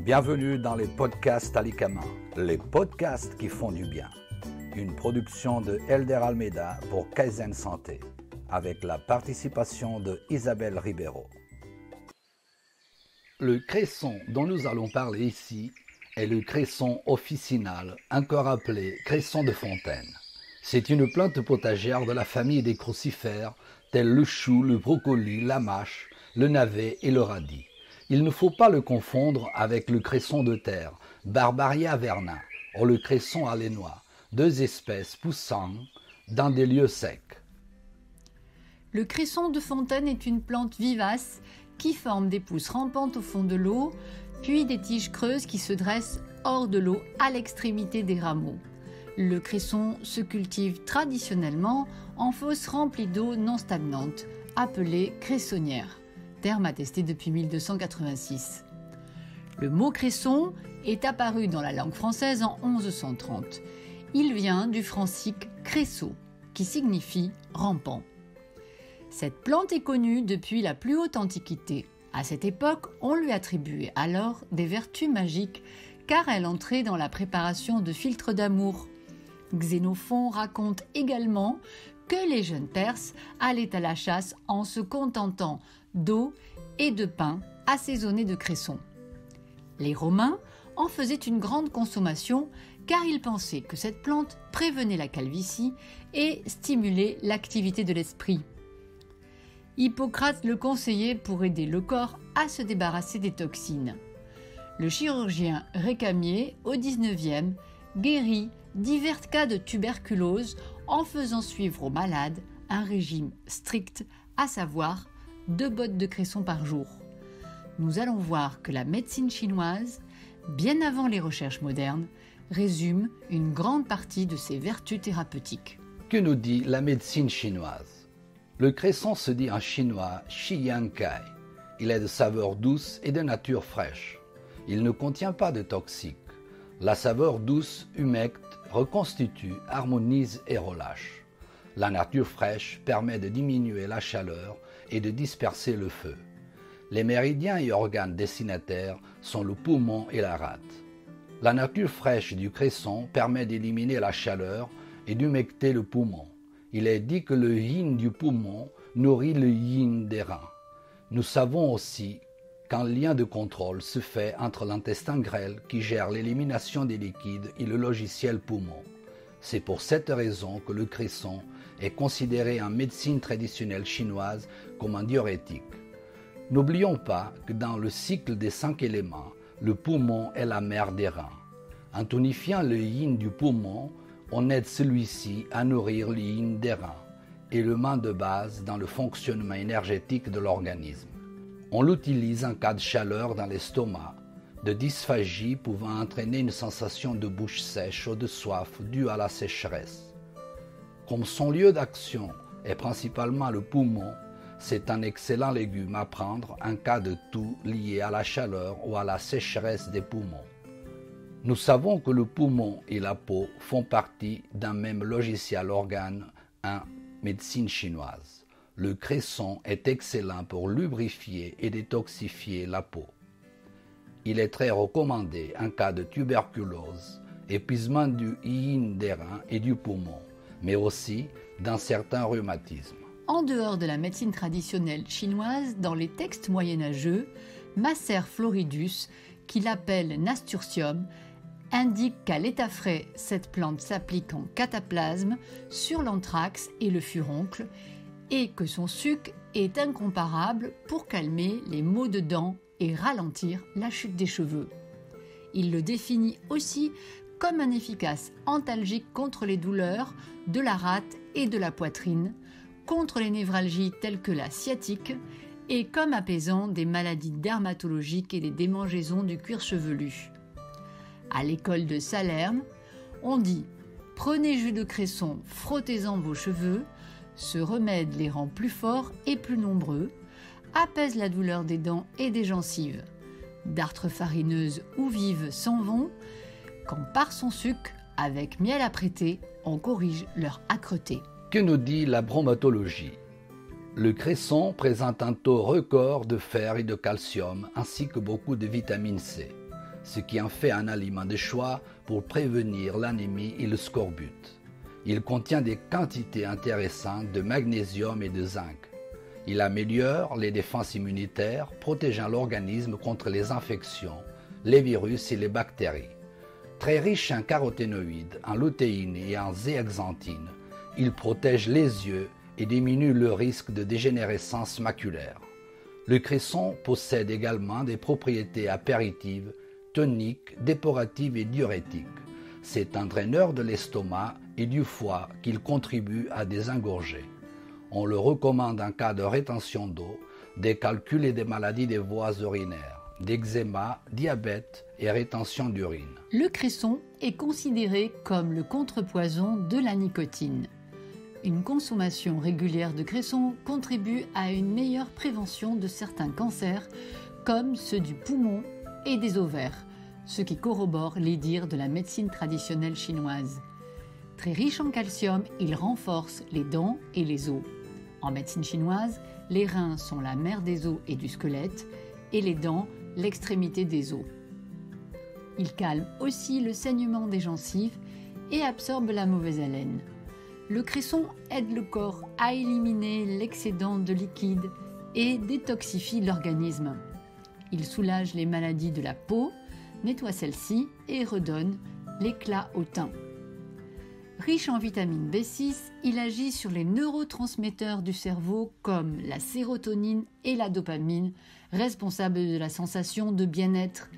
Bienvenue dans les podcasts Alikama, les podcasts qui font du bien. Une production de Elder Almeida pour Kaizen Santé, avec la participation de Isabelle Ribeiro. Le cresson dont nous allons parler ici est le cresson officinal, encore appelé cresson de fontaine. C'est une plante potagère de la famille des crucifères, tels le chou, le brocoli, la mâche, le navet et le radis. Il ne faut pas le confondre avec le cresson de terre, Barbaria verna, ou le cresson alénois, deux espèces poussant dans des lieux secs. Le cresson de fontaine est une plante vivace qui forme des pousses rampantes au fond de l'eau, puis des tiges creuses qui se dressent hors de l'eau à l'extrémité des rameaux. Le cresson se cultive traditionnellement en fosse remplie d'eau non stagnante, appelée cressonnière, terme attesté depuis 1286. Le mot cresson est apparu dans la langue française en 1130. Il vient du francique cresso, qui signifie rampant. Cette plante est connue depuis la plus haute antiquité. À cette époque, on lui attribuait alors des vertus magiques car elle entrait dans la préparation de filtres d'amour. Xénophon raconte également que les jeunes Perses allaient à la chasse en se contentant d'eau et de pain assaisonné de cresson. Les Romains en faisaient une grande consommation car ils pensaient que cette plante prévenait la calvitie et stimulait l'activité de l'esprit. Hippocrate le conseillait pour aider le corps à se débarrasser des toxines. Le chirurgien Récamier, au XIXe, guérit divers cas de tuberculose en faisant suivre aux malades un régime strict, à savoir 2 bottes de cresson par jour. Nous allons voir que la médecine chinoise, bien avant les recherches modernes, résume une grande partie de ses vertus thérapeutiques. Que nous dit la médecine chinoise? Le cresson se dit en chinois Shi Yang Kai. Il est de saveur douce et de nature fraîche. Il ne contient pas de toxiques. La saveur douce, humecte, reconstitue, harmonise et relâche. La nature fraîche permet de diminuer la chaleur et de disperser le feu. Les méridiens et organes destinataires sont le poumon et la rate. La nature fraîche du cresson permet d'éliminer la chaleur et d'humecter le poumon. Il est dit que le yin du poumon nourrit le yin des reins. Nous savons aussi qu'un lien de contrôle se fait entre l'intestin grêle qui gère l'élimination des liquides et le logiciel poumon. C'est pour cette raison que le cresson est considéré en médecine traditionnelle chinoise comme un diurétique. N'oublions pas que dans le cycle des 5 éléments, le poumon est la mère des reins. En tonifiant le yin du poumon, on aide celui-ci à nourrir le yin des reins, élément de base dans le fonctionnement énergétique de l'organisme. On l'utilise en cas de chaleur dans l'estomac, de dysphagie pouvant entraîner une sensation de bouche sèche ou de soif due à la sécheresse. Comme son lieu d'action est principalement le poumon, c'est un excellent légume à prendre en cas de toux lié à la chaleur ou à la sécheresse des poumons. Nous savons que le poumon et la peau font partie d'un même logiciel organe en médecine chinoise. Le cresson est excellent pour lubrifier et détoxifier la peau. Il est très recommandé en cas de tuberculose, épuisement du yin des reins et du poumon, mais aussi dans certains rhumatismes. En dehors de la médecine traditionnelle chinoise, dans les textes moyenâgeux, Macer Floridus, qui l'appelle nasturtium, indique qu'à l'état frais, cette plante s'applique en cataplasme sur l'anthrax et le furoncle et que son suc est incomparable pour calmer les maux de dents et ralentir la chute des cheveux. Il le définit aussi comme un efficace antalgique contre les douleurs de la rate et de la poitrine, contre les névralgies telles que la sciatique et comme apaisant des maladies dermatologiques et des démangeaisons du cuir chevelu. À l'école de Salerne, on dit « Prenez jus de cresson, frottez-en vos cheveux, ce remède les rend plus forts et plus nombreux, apaise la douleur des dents et des gencives. Dartres farineuses ou vives s'en vont, quand par son suc, avec miel apprêté, on corrige leur âcreté. » Que nous dit la bromatologie? Le cresson présente un taux record de fer et de calcium ainsi que beaucoup de vitamine C. ce qui en fait un aliment de choix pour prévenir l'anémie et le scorbut. Il contient des quantités intéressantes de magnésium et de zinc. Il améliore les défenses immunitaires, protégeant l'organisme contre les infections, les virus et les bactéries. Très riche en caroténoïdes, en lutéine et en zéaxanthine, il protège les yeux et diminue le risque de dégénérescence maculaire. Le cresson possède également des propriétés apéritives, toniques, dépuratives et diurétiques. C'est un draineur de l'estomac et du foie qu'il contribue à désengorger. On le recommande en cas de rétention d'eau, des calculs et des maladies des voies urinaires, d'eczéma, diabète et rétention d'urine. Le cresson est considéré comme le contrepoison de la nicotine. Une consommation régulière de cresson contribue à une meilleure prévention de certains cancers, comme ceux du poumon et des ovaires, ce qui corrobore les dires de la médecine traditionnelle chinoise. Très riche en calcium, il renforce les dents et les os. En médecine chinoise, les reins sont la mère des os et du squelette, et les dents, l'extrémité des os. Il calme aussi le saignement des gencives et absorbe la mauvaise haleine. Le cresson aide le corps à éliminer l'excédent de liquide et détoxifie l'organisme. Il soulage les maladies de la peau, nettoie celle-ci et redonne l'éclat au teint. Riche en vitamine B6, il agit sur les neurotransmetteurs du cerveau comme la sérotonine et la dopamine, responsables de la sensation de bien-être.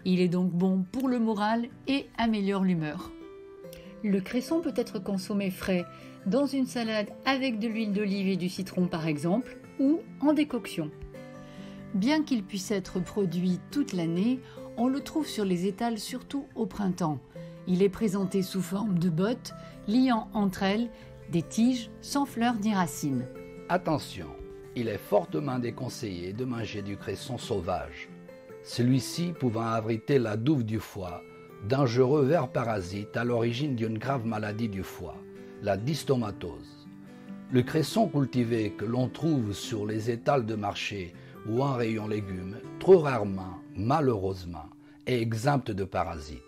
Il est donc bon pour le moral et améliore l'humeur. Le cresson peut être consommé frais, dans une salade avec de l'huile d'olive et du citron par exemple, ou en décoction. Bien qu'il puisse être produit toute l'année, on le trouve sur les étals surtout au printemps. Il est présenté sous forme de bottes, liant entre elles des tiges sans fleurs ni racines. Attention, il est fortement déconseillé de manger du cresson sauvage. Celui-ci pouvant abriter la douve du foie, dangereux ver parasite à l'origine d'une grave maladie du foie, la dystomatose. Le cresson cultivé que l'on trouve sur les étals de marché ou en rayon légumes, trop rarement, malheureusement, est exempt de parasites.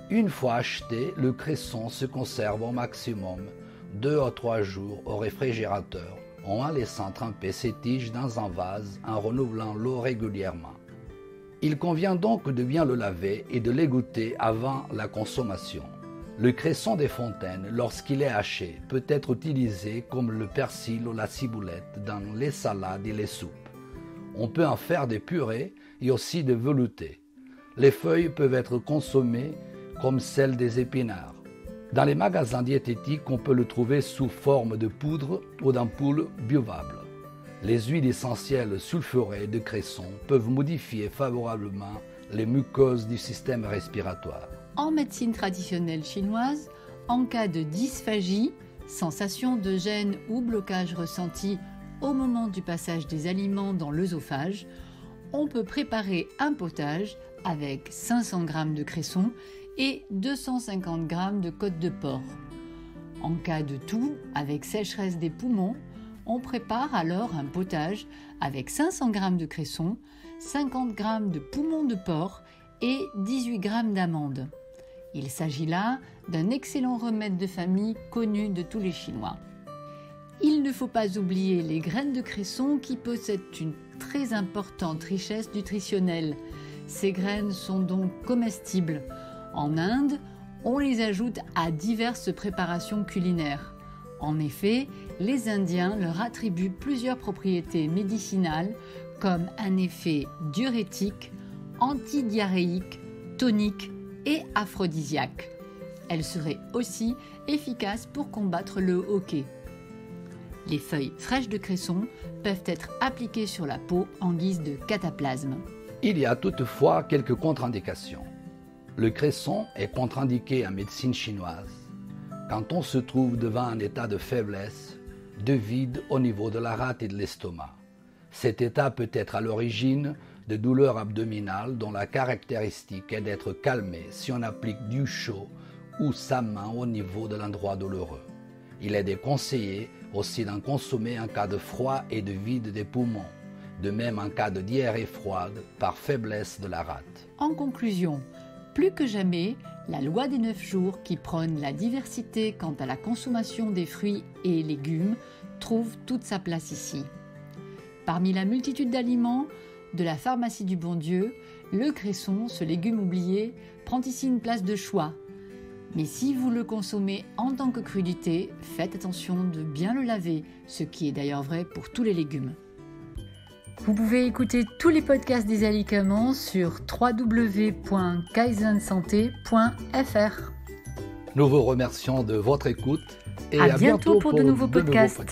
Une fois acheté, le cresson se conserve au maximum 2 à 3 jours au réfrigérateur en laissant tremper ses tiges dans un vase en renouvelant l'eau régulièrement. Il convient donc de bien le laver et de l'égoutter avant la consommation. Le cresson des fontaines, lorsqu'il est haché, peut être utilisé comme le persil ou la ciboulette dans les salades et les soupes. On peut en faire des purées et aussi des veloutés. Les feuilles peuvent être consommées comme celles des épinards. Dans les magasins diététiques, on peut le trouver sous forme de poudre ou d'ampoules buvables. Les huiles essentielles sulfurées de cresson peuvent modifier favorablement les muqueuses du système respiratoire. En médecine traditionnelle chinoise, en cas de dysphagie, sensation de gêne ou blocage ressenti au moment du passage des aliments dans l'œsophage, on peut préparer un potage avec 500 g de cresson et 250 g de côte de porc. En cas de toux avec sécheresse des poumons, on prépare alors un potage avec 500 g de cresson, 50 g de poumons de porc et 18 g d'amandes. Il s'agit là d'un excellent remède de famille connu de tous les Chinois. Il ne faut pas oublier les graines de cresson qui possèdent une très importante richesse nutritionnelle. Ces graines sont donc comestibles. En Inde, on les ajoute à diverses préparations culinaires. En effet, les Indiens leur attribuent plusieurs propriétés médicinales comme un effet diurétique, antidiarrhéique, tonique et aphrodisiaque. Elles seraient aussi efficaces pour combattre le hoquet. Les feuilles fraîches de cresson peuvent être appliquées sur la peau en guise de cataplasme. Il y a toutefois quelques contre-indications. Le cresson est contre-indiqué en médecine chinoise quand on se trouve devant un état de faiblesse, de vide au niveau de la rate et de l'estomac. Cet état peut être à l'origine de douleurs abdominales dont la caractéristique est d'être calmée si on applique du chaud ou sa main au niveau de l'endroit douloureux. Il est déconseillé aussi d'en consommer en cas de froid et de vide des poumons, de même en cas de diarrhée froide par faiblesse de la rate. En conclusion, plus que jamais, la loi des 9 jours qui prône la diversité quant à la consommation des fruits et légumes trouve toute sa place ici. Parmi la multitude d'aliments de la pharmacie du bon Dieu, le cresson, ce légume oublié, prend ici une place de choix. Mais si vous le consommez en tant que crudité, faites attention de bien le laver, ce qui est d'ailleurs vrai pour tous les légumes. Vous pouvez écouter tous les podcasts des alicaments sur www.kaizensanté.fr. Nous vous remercions de votre écoute et à bientôt pour de nouveaux podcasts.